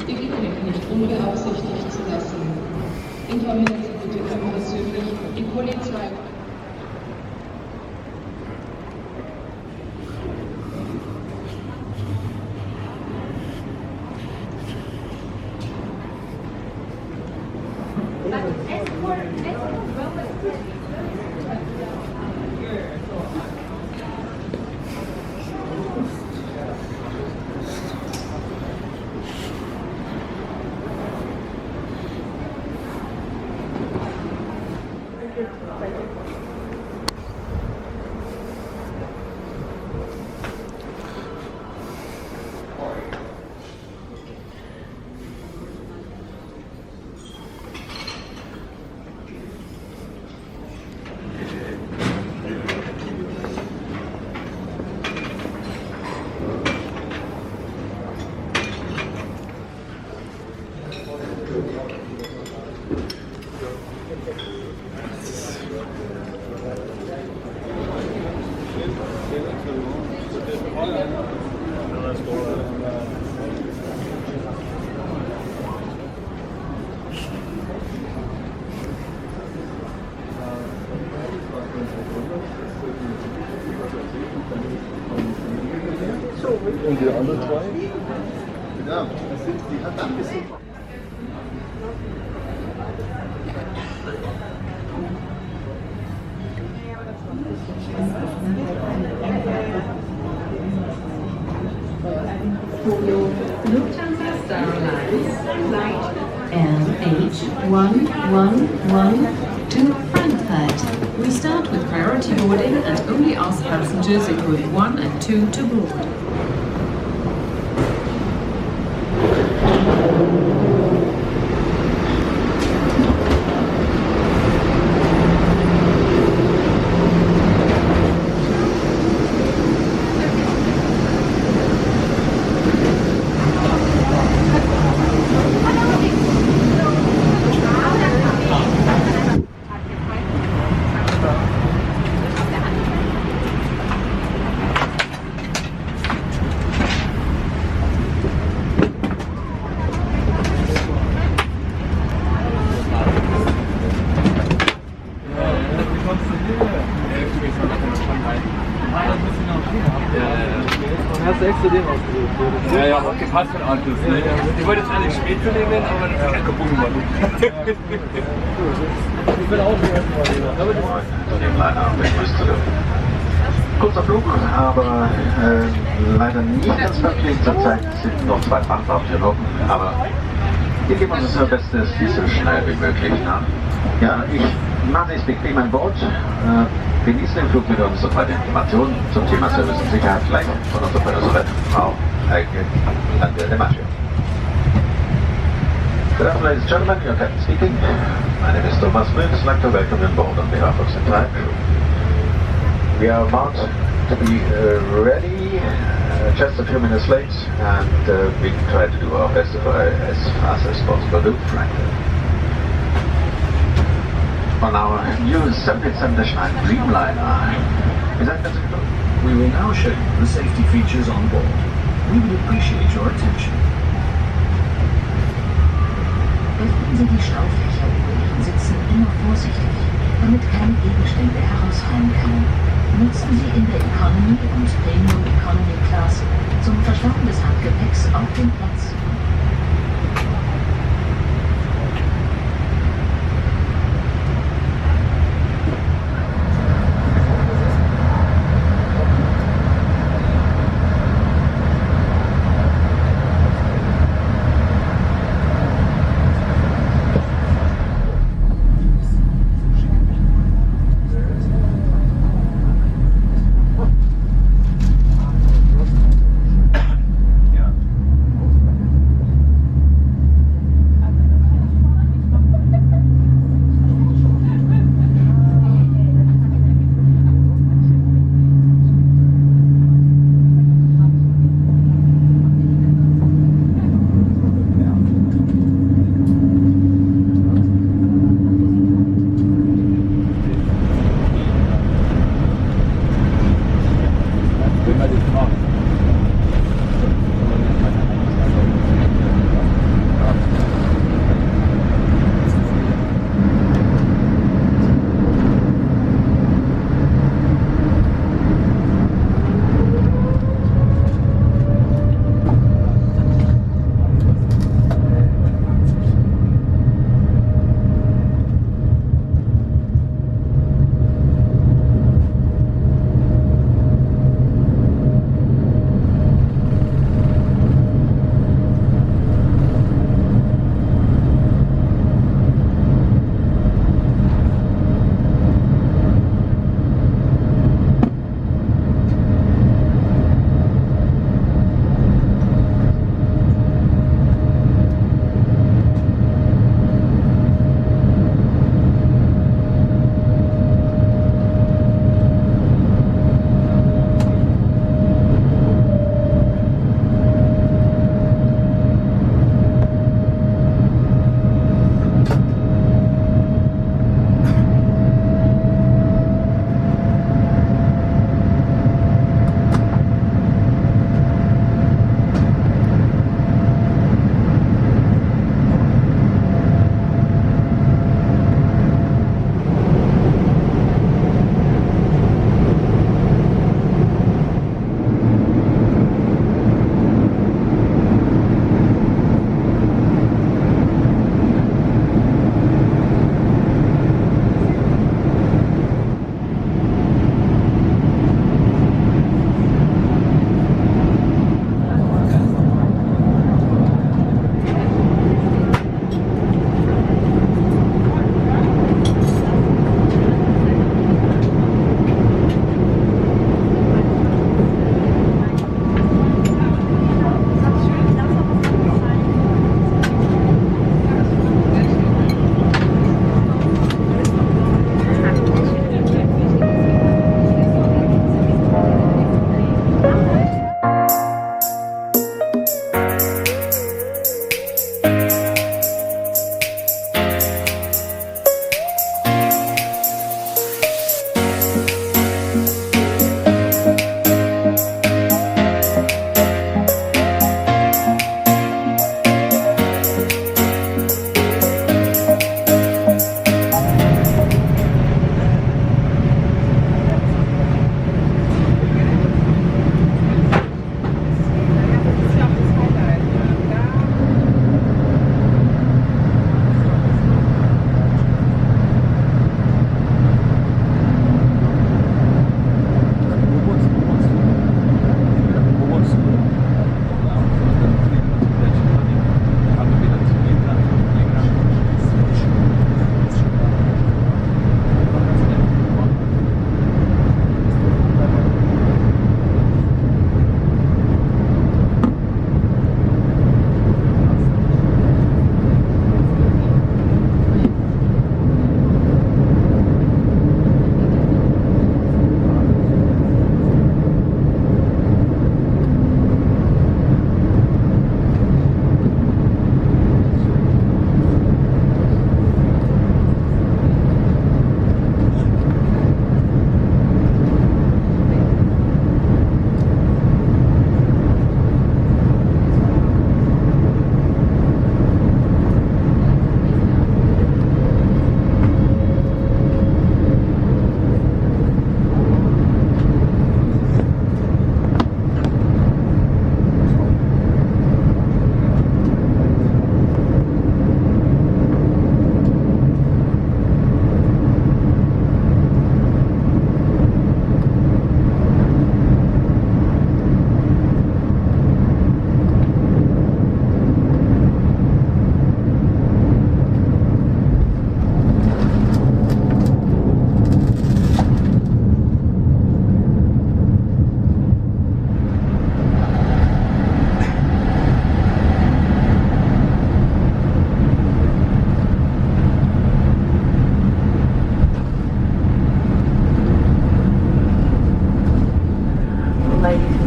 Ihr Gepäck nicht unbeaufsichtigt zu lassen. Informieren Sie bitte persönlich die Polizei. Und die anderen zwei? Ja, das sind die hat ein bisschen. Lufthansa Star Alliance flight LH1112 to Frankfurt. We start with priority boarding and only ask passengers in group 1 and 2 to board. Hast du extra den ausgesucht? Ja, ja, hat gepasst von Anschluss. Ne? Ich wollte jetzt eigentlich später nehmen, aber das ist ja gebunden worden. Ich bin auch hier Kurzer Flug, aber leider nicht ganz verpflichtend. Zurzeit sind noch zwei Frachter auf der Locken, aber wir geben uns unser Bestes, dies so schnell wie möglich nach. Ja, ich mache es bequem an Bord. Genießen den Flug mit uns, soweit Informationen zum Thema Service und Sicherheit vielleicht von unserer Professorin Frau Heike Lande-Demasche. Good afternoon, ladies and gentlemen, your captain speaking. My name is Thomas Mills. I'd like to welcome you on board on behalf of the entire crew. We are about to be ready just a few minutes late, and we try to do our best to fly as fast as possible to Frankfurt. On our new 787-9 Dreamliner, is that better? We will now show you the safety features on board. We would appreciate your attention. Öffnen Sie die Staufächer über Ihren Sitzen immer vorsichtig, damit keine Gegenstände herausfallen können. Nutzen Sie in der Economy und Premium Economy Class zum Verstauen des Handgepäcks auf dem Platz.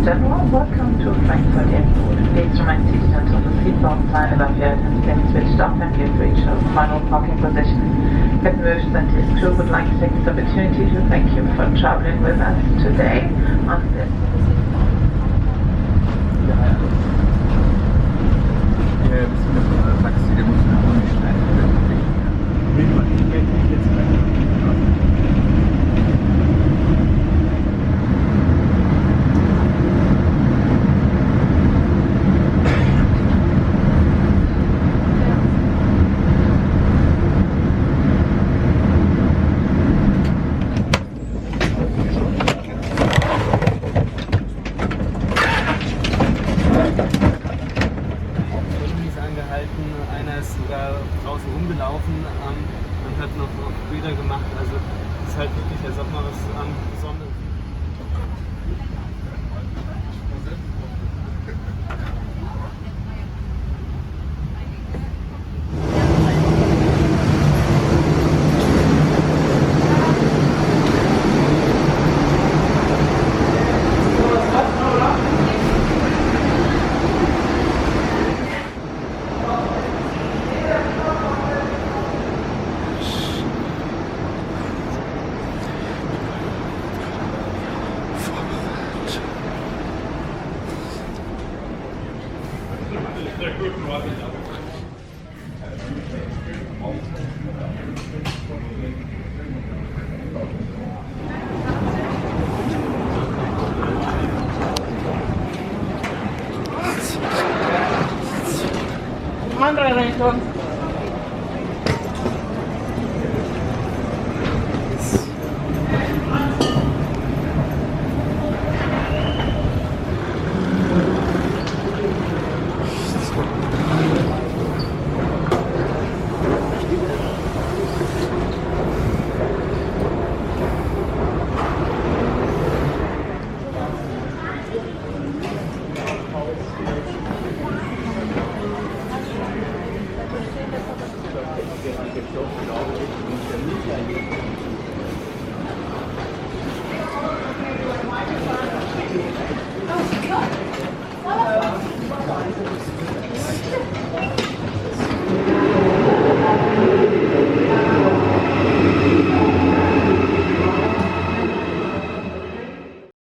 and gentlemen, welcome to Frankfurt Airport. Please remain seated until the seatbelt sign above your head has been switched off and you've reached your final parking position. Captain Bush and his crew would like to take this opportunity to thank you for traveling with us today on this. Ja, wir sind mit einem Taxi, der muss nach unten schneiden. Will man nicht jetzt angehalten, einer ist sogar draußen rumgelaufen und hat noch Bilder gemacht. Also es ist halt wirklich, als ob man was Besonderes. Andere Richtung.